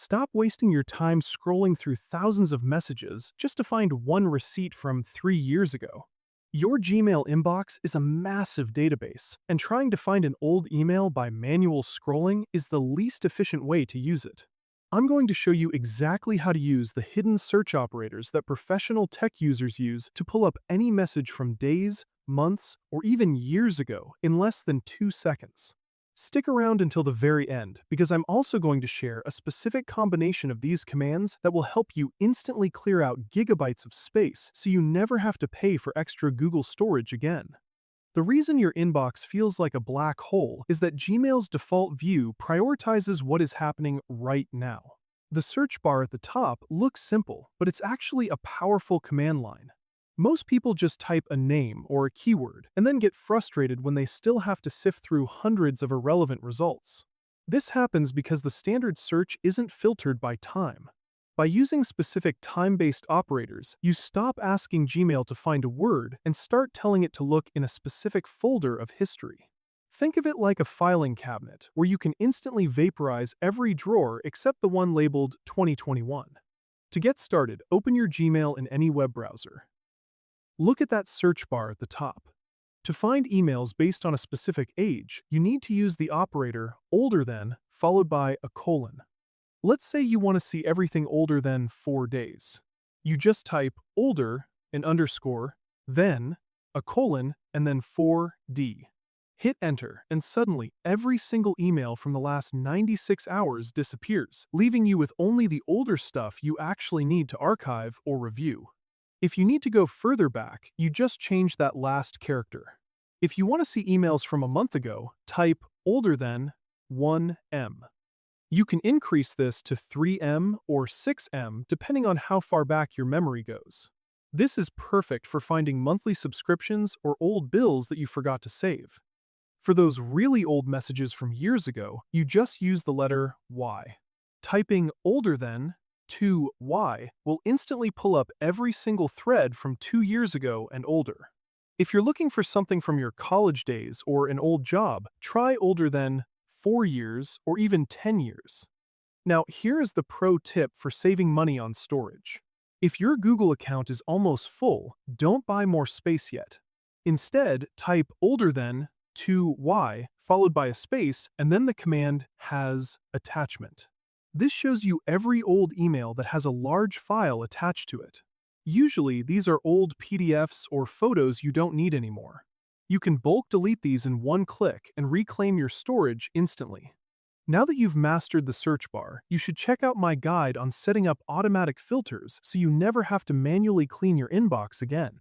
Stop wasting your time scrolling through thousands of messages just to find one receipt from 3 years ago. Your Gmail inbox is a massive database, and trying to find an old email by manual scrolling is the least efficient way to use it. I'm going to show you exactly how to use the hidden search operators that professional tech users use to pull up any message from days, months, or even years ago in less than 2 seconds. Stick around until the very end, because I'm also going to share a specific combination of these commands that will help you instantly clear out gigabytes of space so you never have to pay for extra Google storage again. The reason your inbox feels like a black hole is that Gmail's default view prioritizes what is happening right now. The search bar at the top looks simple, but it's actually a powerful command line. Most people just type a name or a keyword and then get frustrated when they still have to sift through hundreds of irrelevant results. This happens because the standard search isn't filtered by time. By using specific time-based operators, you stop asking Gmail to find a word and start telling it to look in a specific folder of history. Think of it like a filing cabinet where you can instantly vaporize every drawer except the one labeled 2021. To get started, open your Gmail in any web browser. Look at that search bar at the top. To find emails based on a specific age, you need to use the operator older than followed by a colon. Let's say you want to see everything older than 4 days. You just type older, an underscore, then a colon, and then 4D. Hit enter, and suddenly every single email from the last 96 hours disappears, leaving you with only the older stuff you actually need to archive or review. If you need to go further back, you just change that last character. If you want to see emails from a month ago, type older than 1M. You can increase this to 3M or 6M depending on how far back your memory goes. This is perfect for finding monthly subscriptions or old bills that you forgot to save. For those really old messages from years ago, you just use the letter Y. Typing older than 2Y will instantly pull up every single thread from 2 years ago and older. If you're looking for something from your college days or an old job, try older than 4 years or even 10 years. Now, here is the pro tip for saving money on storage. If your Google account is almost full, don't buy more space yet. Instead, type older than 2Y followed by a space and then the command has attachment. This shows you every old email that has a large file attached to it. Usually, these are old PDFs or photos you don't need anymore. You can bulk delete these in one click and reclaim your storage instantly. Now that you've mastered the search bar, you should check out my guide on setting up automatic filters so you never have to manually clean your inbox again.